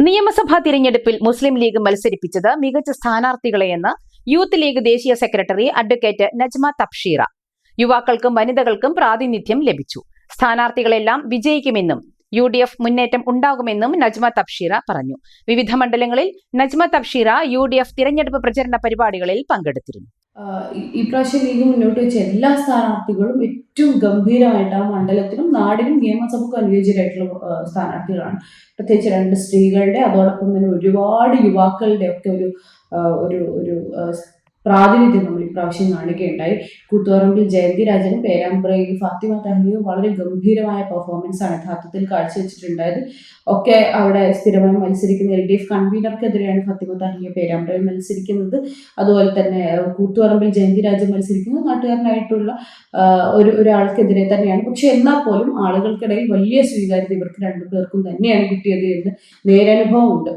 നിയമസഭാ തിരഞ്ഞെടുപ്പിൽ മുസ്ലിം ലീഗ് മത്സരിപ്പിച്ചത് മികച്ച സ്ഥാനാർത്ഥികളെയെന്ന് യൂത്ത് ലീഗ് ദേശീയ സെക്രട്ടറി അഡ്വക്കേറ്റ് നജ്മ തബ്ഷീറ. യുവാക്കൾക്കും വനിതകൾക്കും പ്രാതിനിധ്യം ലഭിച്ചു. സ്ഥാനാർത്ഥികളെല്ലാം വിജയിക്കുമെന്നും UDF മുന്നേറ്റം ഉണ്ടാകുമെന്നും നജ്മ തബ്ഷീറ പറഞ്ഞു. വിവിധ മണ്ഡലങ്ങളിൽ നജ്മ തബ്ഷീറ UDF തിരഞ്ഞെടുപ്പ് പ്രചരണ പരിപാടികളിൽ പങ്കെടുത്തിരുന്നു. ഈ പ്രാവശ്യം ലീഗ് മുന്നോട്ട് വെച്ച എല്ലാ സ്ഥാനാർത്ഥികളും ഏറ്റവും ഗംഭീരമായിട്ട് ആ മണ്ഡലത്തിനും നാടിനും നിയമസഭയ്ക്കും അനുയോജ്യരായിട്ടുള്ള സ്ഥാനാർത്ഥികളാണ്. പ്രത്യേകിച്ച് 2 സ്ത്രീകളുടെ അതോടൊപ്പം തന്നെ ഒരുപാട് യുവാക്കളുടെ ഒക്കെ ഒരു പ്രാതിനിധ്യം നമ്മൾ ഇപ്രാവശ്യം കാണുകയുണ്ടായി. കൂത്തുപറമ്പിൽ ജയന്തി രാജനും പേരാമ്പ്രയിൽ ഫാത്തിമ തഹ്ലിയും വളരെ ഗംഭീരമായ പെർഫോമൻസ് ആണ് യഥാർത്ഥത്തിൽ കാഴ്ചവെച്ചിട്ടുണ്ടായത്. ഒക്കെ അവിടെ സ്ഥിരമായി മത്സരിക്കുന്ന LDF കൺവീനർക്കെതിരെയാണ് ഫാത്തിമ തഹ്ലിയ പേരാമ്പ്രയിൽ മത്സരിക്കുന്നത്. അതുപോലെ തന്നെ കൂത്തുപറമ്പിൽ ജയന്തി രാജൻ മത്സരിക്കുന്നത് നാട്ടുകാരനായിട്ടുള്ള ഒരാൾക്കെതിരെ തന്നെയാണ്. പക്ഷെ എന്നാൽ പോലും ആളുകൾക്കിടയിൽ വലിയ സ്വീകാര്യത ഇവർക്ക് 2 പേർക്കും തന്നെയാണ് കിട്ടിയത് എന്ന് നേരനുഭവം ഉണ്ട്.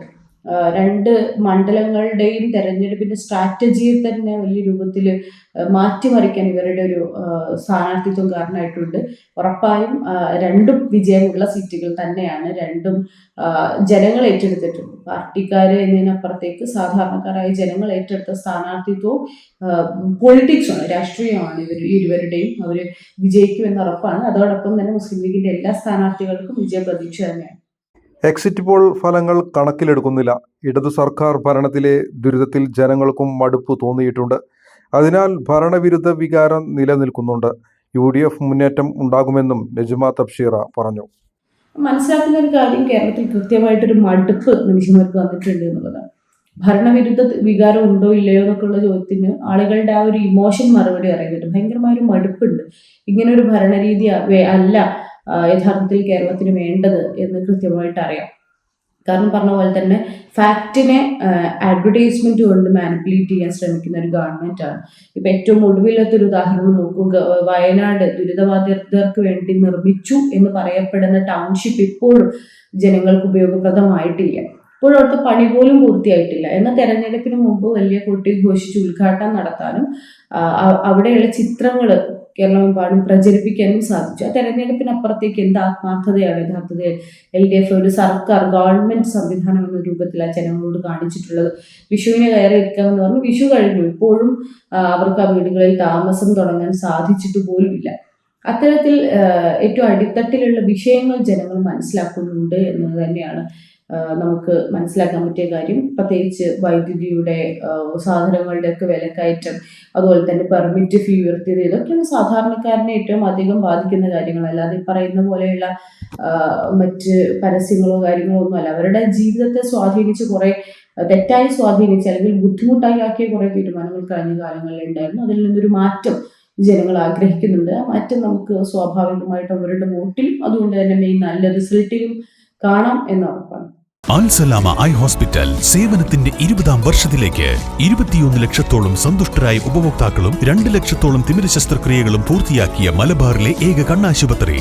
2 മണ്ഡലങ്ങളുടെയും തെരഞ്ഞെടുപ്പിന്റെ സ്ട്രാറ്റജിയെ തന്നെ വലിയ രൂപത്തിൽ മാറ്റിമറിക്കാൻ ഇവരുടെ ഒരു സ്ഥാനാർത്ഥിത്വം കാരണമായിട്ടുണ്ട്. ഉറപ്പായും 2 വിജയമുള്ള സീറ്റുകൾ തന്നെയാണ്. 2 ജനങ്ങൾ ഏറ്റെടുത്തിട്ടുണ്ട്. പാർട്ടിക്കാര് എന്നതിനപ്പുറത്തേക്ക് സാധാരണക്കാരായ ജനങ്ങൾ ഏറ്റെടുത്ത സ്ഥാനാർത്ഥിത്വവും പൊളിറ്റിക്സാണ്, രാഷ്ട്രീയമാണ് ഇരുവരുടെയും. അവർ വിജയിക്കുമെന്ന് ഉറപ്പാണ്. അതോടൊപ്പം തന്നെ മുസ്ലിം ലീഗിന്റെ എല്ലാ സ്ഥാനാർത്ഥികൾക്കും വിജയപ്രതീക്ഷ തന്നെയാണ്. എക്സിറ്റ് പോൾ ഫലങ്ങൾ കണക്കിലെടുക്കുന്നില്ല. ഇടതു സർക്കാർ ഭരണത്തിലെ ദുരിതത്തിൽ ജനങ്ങൾക്കും മടുപ്പ് തോന്നിയിട്ടുണ്ട്. അതിനാൽ ഭരണവിരുദ്ധ വികാരം നിലനിൽക്കുന്നുണ്ട്. UDF മുന്നേറ്റം ഉണ്ടാകുമെന്നും നജ്മ തബ്ഷീറ പറഞ്ഞു. മനസ്സിലാക്കുന്ന ഒരു കാര്യം, കേരളത്തിൽ കൃത്യമായിട്ടൊരു മടുപ്പ് മനുഷ്യന്മാർക്ക് വന്നിട്ടുണ്ട് എന്നുള്ളതാണ്. ഭരണവിരുദ്ധ വികാരം ഉണ്ടോ ഇല്ലയോ എന്നൊക്കെയുള്ള ചോദ്യത്തിന് ആളുകളുടെ ആ ഒരു ഇമോഷൻ മറുപടി അറിയുന്നുണ്ട്. ഭയങ്കരമായ ഒരു മടുപ്പുണ്ട്. ഇങ്ങനൊരു ഭരണരീതി അല്ല യഥാർത്ഥത്തിൽ കേരളത്തിന് വേണ്ടത് എന്ന് കൃത്യമായിട്ട് അറിയാം. കാരണം പറഞ്ഞ പോലെ തന്നെ ഫാക്റ്റിനെ അഡ്വർടൈസ്മെന്റ് കൊണ്ട് മാനിപ്പുലേറ്റ് ചെയ്യാൻ ശ്രമിക്കുന്ന ഒരു ഗവൺമെന്റാണ്. ഇപ്പൊ ഏറ്റവും ഒടുവിലത്തൊരു ഉദാഹരണം നോക്കൂ. വയനാട് ദുരിതബാധിതർക്ക് വേണ്ടി നിർമ്മിച്ചു എന്ന് പറയപ്പെടുന്ന ടൗൺഷിപ്പ് ഇപ്പോഴും ജനങ്ങൾക്ക് ഉപയോഗപ്രദമായിട്ടില്ല. ഇപ്പോഴും അവിടുത്തെ പണി പോലും പൂർത്തിയായിട്ടില്ല. എന്നാൽ തെരഞ്ഞെടുപ്പിന് മുമ്പ് വലിയ കൊട്ടി ഘോഷിച്ച് ഉദ്ഘാടനം നടത്താനും അവിടെയുള്ള ചിത്രങ്ങൾ കേരളമെമ്പാടും പ്രചരിപ്പിക്കാനും സാധിച്ചു. ആ തെരഞ്ഞെടുപ്പിനപ്പുറത്തേക്ക് എന്ത് ആത്മാർത്ഥതയാണ് യഥാർത്ഥത്തിൽ LDF ഒരു സർക്കാർ ഗവൺമെന്റ് സംവിധാനം എന്ന രൂപത്തിൽ ആ ജനങ്ങളോട് കാണിച്ചിട്ടുള്ളത്. വിഷുവിനെ കയറി ഇരിക്കാമെന്ന് പറഞ്ഞു. വിഷു കഴിഞ്ഞു, ഇപ്പോഴും അവർക്ക് ആ വീടുകളിൽ താമസം തുടങ്ങാൻ സാധിച്ചിട്ട് പോലുമില്ല. അത്തരത്തിൽ ഏറ്റവും അടിത്തട്ടിലുള്ള വിഷയങ്ങൾ ജനങ്ങൾ മനസ്സിലാക്കുന്നുണ്ട് എന്നത് തന്നെയാണ് നമുക്ക് മനസ്സിലാക്കാൻ പറ്റിയ കാര്യം. പ്രത്യേകിച്ച് വൈദ്യുതിയുടെ സാധനങ്ങളുടെ ഒക്കെ വിലക്കയറ്റം, അതുപോലെ തന്നെ പെർമിറ്റ് ഫീ ഉയർത്തിയത്, ഇതൊക്കെയാണ് സാധാരണക്കാരനെ ഏറ്റവും അധികം ബാധിക്കുന്ന കാര്യങ്ങൾ. അല്ലാതെ പറയുന്ന പോലെയുള്ള മറ്റ് പരസ്യങ്ങളോ കാര്യങ്ങളോ ഒന്നുമല്ല. അവരുടെ ജീവിതത്തെ സ്വാധീനിച്ച് കുറെ തെറ്റായി സ്വാധീനിച്ച് അല്ലെങ്കിൽ ബുദ്ധിമുട്ടായി ആക്കിയ കുറെ തീരുമാനങ്ങൾ കഴിഞ്ഞ കാലങ്ങളിൽ ഉണ്ടായിരുന്നു. അതിൽ നിന്നൊരു മാറ്റം ജനങ്ങൾ ആഗ്രഹിക്കുന്നുണ്ട്. ആ മാറ്റം നമുക്ക് സ്വാഭാവികമായിട്ടും അവരുടെ വോട്ടിലും അതുകൊണ്ട് തന്നെ ഈ നല്ല റിസൾട്ടിലും കാണാം എന്ന് ഉറപ്പാണ്. അൽസലാമ ഐ ഹോസ്പിറ്റൽ സേവനത്തിന്റെ 20ാം വർഷത്തിലേക്ക് 21 ലക്ഷത്തോളം സന്തുഷ്ടരായ ഉപഭോക്താക്കളും 2 ലക്ഷത്തോളം തിമിര ശസ്ത്രക്രിയകളും പൂർത്തിയാക്കിയ മലബാറിലെ ഏക കണ്ണാശുപത്രി.